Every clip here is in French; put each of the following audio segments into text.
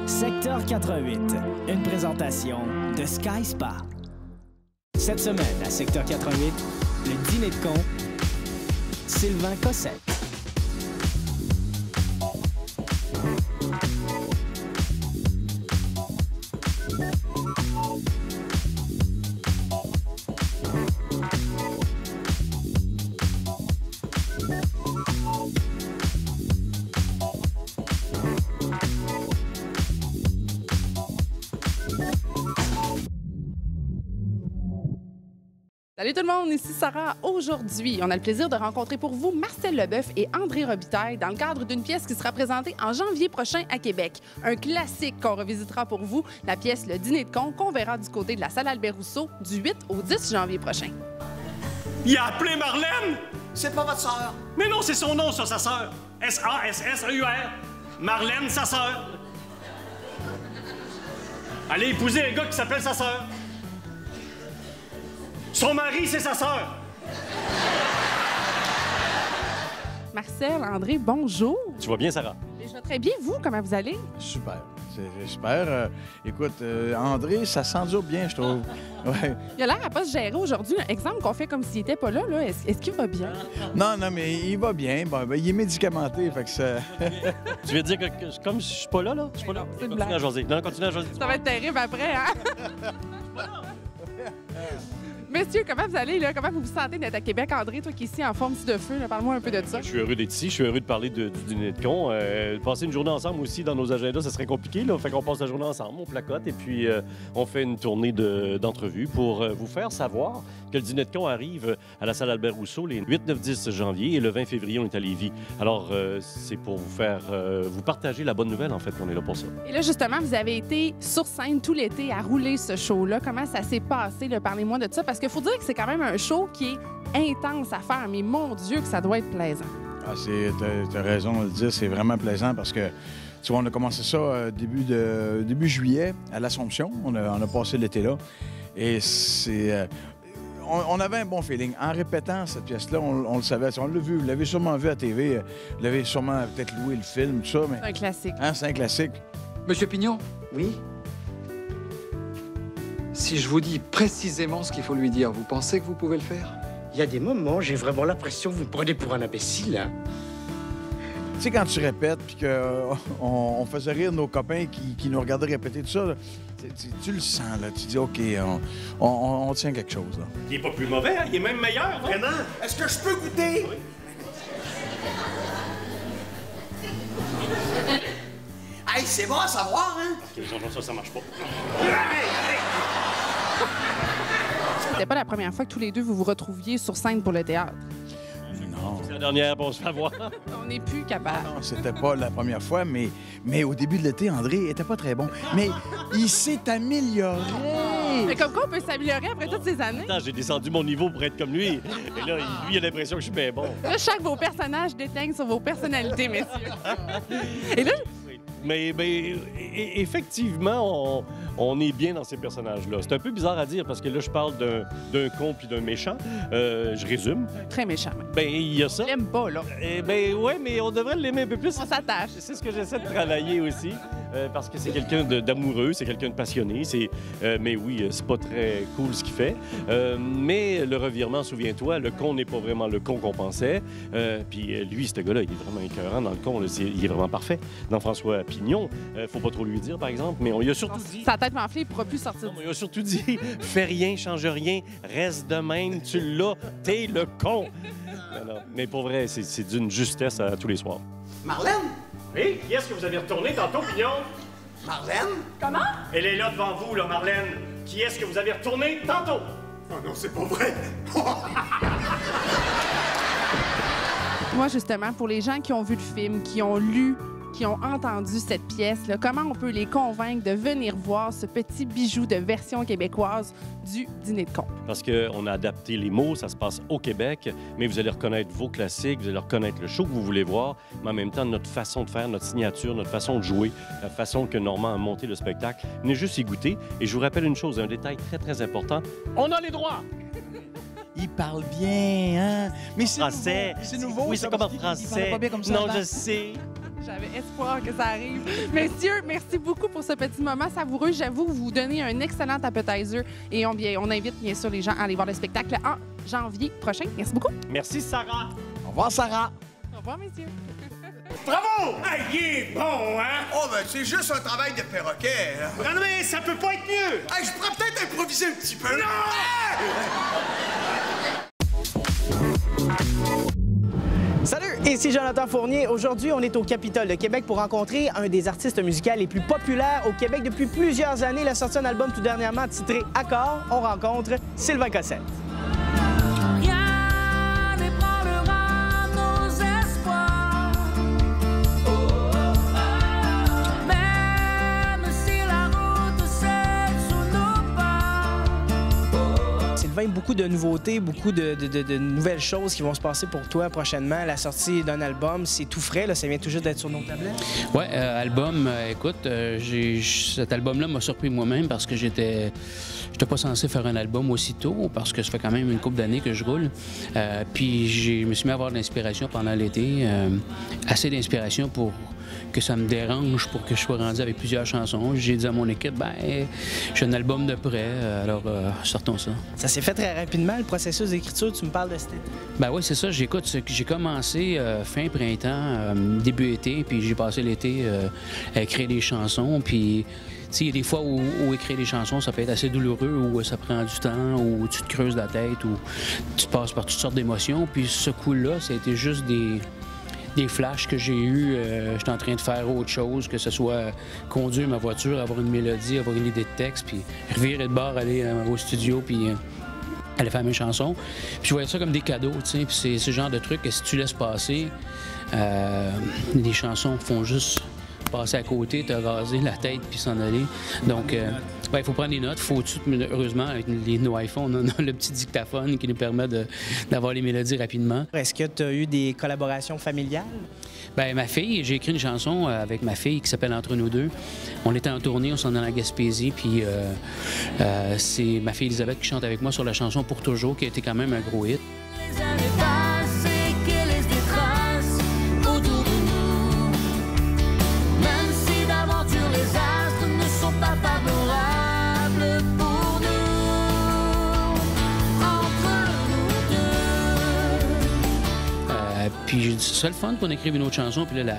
Secteur 88, une présentation de Sky Spa. Cette semaine, à Secteur 88, le dîner de con, Sylvain Cossette. Salut tout le monde, ici Sarah. Aujourd'hui, on a le plaisir de rencontrer pour vous Marcel Leboeuf et André Robitaille dans le cadre d'une pièce qui sera présentée en janvier prochain à Québec. Un classique qu'on revisitera pour vous, la pièce Le Dîner de con qu'on verra du côté de la salle Albert-Rousseau du 8 au 10 janvier prochain. Il a appelé Marlène! C'est pas votre sœur. Mais non, c'est son nom, ça, sa sœur. S-A-S-S-E-U-R. Marlène, sa sœur. Allez épouser un gars qui s'appelle sa sœur. Son mari, c'est sa sœur. Marcel, André, bonjour. Tu vas bien, Sarah? Je vais très bien, vous, comment vous allez? Super. C'est super. Écoute, André, ça s'endure bien, je trouve. Ouais. Il a l'air à pas se gérer aujourd'hui. Un exemple qu'on fait comme s'il était pas là. Est-ce qu'il va bien? Non, mais il va bien. Bon, ben, il est médicamenté, fait que ça... Tu veux dire que comme je suis pas là, là? Je suis pas là? C'est une Continue blague. à jaser. Non, continue à jaser. Ça va être terrible après, hein? Messieurs, comment vous allez, là? Comment vous vous sentez d'être à Québec? André, toi qui es ici en forme de feu, là, parle-moi un peu de ça. Je suis heureux d'être ici. Je suis heureux de parler du dîner de con. Passer une journée ensemble aussi dans nos agendas, ça serait compliqué, là. Fait qu'on passe la journée ensemble, on placote et puis on fait une tournée d'entrevues pour vous faire savoir que le dîner de con arrive à la salle Albert-Rousseau les 8, 9, 10 janvier et le 20 février, on est à Lévis. Alors, c'est pour vous faire vous partager la bonne nouvelle, en fait, qu'on est là pour ça. Et là, justement, vous avez été sur scène tout l'été à rouler ce show-là. Comment ça s'est passé? Là? Parlez-moi de ça, parce qu'il faut dire que c'est quand même un show qui est intense à faire, mais mon Dieu que ça doit être plaisant. Ah, t'as raison de le dire, c'est vraiment plaisant parce que, tu vois, on a commencé ça début juillet à l'Assomption. On a passé l'été là. Et c'est... on avait un bon feeling. En répétant cette pièce-là, on le savait. On l'a vu, vous l'avez sûrement vu à TV, vous l'avez sûrement peut-être loué le film, tout ça, mais... C'est un classique. Hein, c'est un classique. Monsieur Pignon, Oui? si je vous dis précisément ce qu'il faut lui dire, vous pensez que vous pouvez le faire? Il y a des moments, j'ai vraiment l'impression que vous me prenez pour un imbécile, hein? Tu sais, quand tu répètes, puis qu'on faisait rire nos copains qui nous regardaient répéter tout ça, là, tu le sens, là. Tu dis, OK, on tient quelque chose, là. Il est pas plus mauvais, hein? Il est même meilleur, vraiment. Est-ce que je peux goûter? Oui. Hey, c'est bon à savoir, hein? Ça marche pas. C'était pas la première fois que tous les deux vous vous retrouviez sur scène pour le théâtre. Non. C'est la dernière, bon, on se fait voir. On n'est plus capable. Non, c'était pas la première fois, mais au début de l'été, André était pas très bon. Mais il s'est amélioré. Mais comme quoi on peut s'améliorer après toutes ces années? Attends, j'ai descendu mon niveau pour être comme lui. Et là, lui, il a l'impression que je suis bien bon. Là, chaque vos personnages déteignent sur vos personnalités, messieurs. Et là, Mais effectivement, on est bien dans ces personnages-là. C'est un peu bizarre à dire parce que là, je parle d'un con puis d'un méchant. Je résume. très méchant. Ben, il y a ça. Je l'aime pas, là. Ben, ouais, mais on devrait l'aimer un peu plus. On s'attache. C'est ce que j'essaie de travailler aussi, parce que c'est quelqu'un d'amoureux, c'est quelqu'un de passionné. Mais oui, c'est pas très cool ce qu'il fait. Mais le revirement, souviens-toi, le con n'est pas vraiment le con qu'on pensait. Puis lui, ce gars-là, il est vraiment écœurant dans le con. Là. Il est vraiment parfait. Dans François Pignon, faut pas trop lui dire, par exemple, mais on lui a surtout dit... Sa tête m'enflée, il pourra plus sortir. Non, mais il a surtout dit, fais rien, change rien, reste de même, tu l'as, t'es le con. Non. Mais pour vrai, c'est d'une justesse à tous les soirs. Marlène? Oui, qui est-ce que vous avez retourné tantôt, Pignon? Marlène? Comment? Elle est là devant vous, là, Marlène. Qui est-ce que vous avez retourné tantôt? Oh non, c'est pas vrai! Moi, justement, pour les gens qui ont vu le film, qui ont lu, qui ont entendu cette pièce-là, comment on peut les convaincre de venir voir ce petit bijou de version québécoise du Dîner de con? Parce qu'on a adapté les mots, ça se passe au Québec, mais vous allez reconnaître vos classiques, vous allez reconnaître le show que vous voulez voir, mais en même temps, notre façon de faire, notre signature, notre façon de jouer, la façon que Normand a monté le spectacle. Venez juste y goûter. Et je vous rappelle une chose, un détail très, très important. On a les droits! Il parle bien, hein? Mais c'est Français. nouveau. C'est nouveau. Oui, ça, c'est comme en parce qu'il parlait français. pas bien comme ça Non, avant. je sais. J'avais espoir que ça arrive. Messieurs, merci beaucoup pour ce petit moment savoureux. J'avoue que vous donnez un excellent appetizer et on invite bien sûr les gens à aller voir le spectacle en janvier prochain. Merci beaucoup. Merci, Sarah. Au revoir, Sarah. Au revoir, messieurs. Bravo! Ah, il est bon, hein? Oh, ben, c'est juste un travail de perroquet. Hein? Non, mais ça peut pas être mieux! Hey, je pourrais peut-être improviser un petit peu. Non! Salut, ici Jonathan Fournier. Aujourd'hui, on est au Capitole de Québec pour rencontrer un des artistes musicaux les plus populaires au Québec depuis plusieurs années. Il a sorti un album tout dernièrement titré Accord. On rencontre Sylvain Cossette. Beaucoup de nouveautés, beaucoup de nouvelles choses qui vont se passer pour toi prochainement. La sortie d'un album, c'est tout frais, là, ça vient tout juste d'être sur nos tablettes. Ouais, album, écoute, cet album-là m'a surpris moi-même parce que j'étais pas censé faire un album aussitôt parce que ça fait quand même une couple d'années que je roule. Puis je me suis mis à avoir de l'inspiration pendant l'été, assez d'inspiration pour que ça me dérange pour que je sois rendu avec plusieurs chansons. J'ai dit à mon équipe, ben, j'ai un album de prêt, alors sortons ça. Ça s'est fait très rapidement, le processus d'écriture, tu me parles de cet été? Ben oui, c'est ça, j'ai commencé fin printemps, début été, puis j'ai passé l'été à écrire des chansons, puis il y a des fois où écrire des chansons, ça peut être assez douloureux, où ça prend du temps, où tu te creuses la tête, où tu passes par toutes sortes d'émotions, puis ce coup-là, ça a été juste des flashs que j'ai eus. J'étais en train de faire autre chose, que ce soit conduire ma voiture, avoir une mélodie, avoir une idée de texte, puis revirer de bord, aller au studio, puis aller faire mes chansons. Puis je voyais ça comme des cadeaux, tu sais, puis c'est ce genre de truc que si tu laisses passer, les chansons font juste passer à côté, te raser la tête puis s'en aller. Donc, il faut prendre des notes. Heureusement, avec nos iPhones, on a le petit dictaphone qui nous permet d'avoir les mélodies rapidement. Est-ce que tu as eu des collaborations familiales? Bien, ma fille, j'ai écrit une chanson avec ma fille qui s'appelle Entre nous deux. On était en tournée, on s'en est en Gaspésie, puis c'est ma fille Elisabeth qui chante avec moi sur la chanson Pour toujours, qui a été quand même un gros hit. Puis j'ai dit, ce serait le fun pour écrire une autre chanson. Puis là,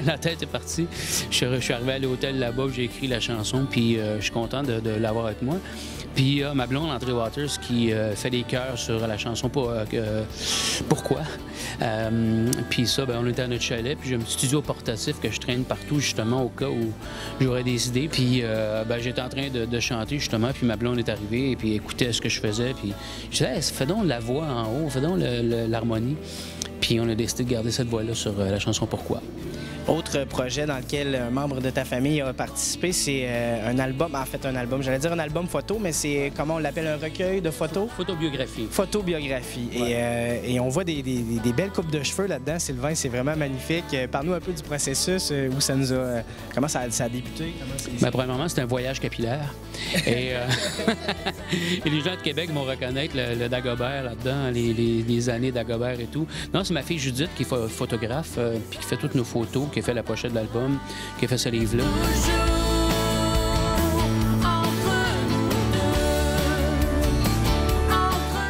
la tête est partie. Je suis arrivé à l'hôtel là-bas, j'ai écrit la chanson, puis je suis content de l'avoir avec moi. Puis ma blonde, André Waters, qui fait des chœurs sur la chanson Pourquoi. Puis ça, on était à notre chalet, puis j'ai un petit studio portatif que je traîne partout, justement, au cas où j'aurais des idées. Puis j'étais en train de chanter, justement, puis ma blonde est arrivée, et puis écoutait ce que je faisais. Puis je disais, hey, fais donc la voix en haut, fais donc l'harmonie. Puis on a décidé de garder cette voix-là sur la chanson Pourquoi. Autre projet dans lequel un membre de ta famille a participé, c'est un album, j'allais dire un album photo, mais c'est, comment on l'appelle, un recueil de photos? Photobiographie. Photobiographie. Ouais. Et on voit des belles coupes de cheveux là-dedans, Sylvain, c'est vraiment magnifique. Parle-nous un peu du processus, où ça nous a... comment ça a débuté? Premièrement, c'est un voyage capillaire. Et les gens de Québec vont reconnaître le Dagobert là-dedans, les années Dagobert et tout. Non, c'est ma fille Judith qui est photographe, puis qui fait toutes nos photos, qui a fait la pochette de l'album, qui a fait ce livre-là.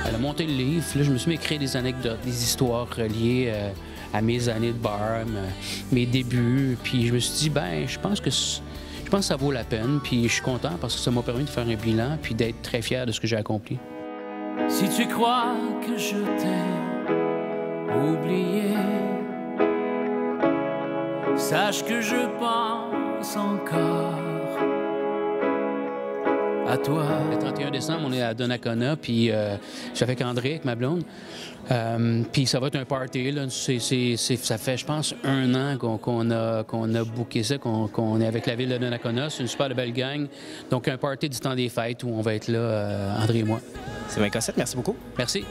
Elle a monté le livre, là, je me suis mis à écrire des anecdotes, des histoires reliées à mes années de bar, mes débuts, puis je me suis dit, je pense que ça vaut la peine, puis je suis content parce que ça m'a permis de faire un bilan, puis d'être très fier de ce que j'ai accompli. Si tu crois que je t'ai oublié, sache que je pense encore à toi. Le 31 décembre, on est à Donnacona, puis je suis avec André, avec ma blonde. Puis ça va être un party, là. Ça fait, je pense, 1 an qu'on a booké ça, qu'on est avec la ville de Donnacona. C'est une super belle gang. Donc un party du temps des fêtes où on va être là, André et moi. Sylvain Cossette, merci beaucoup. Merci.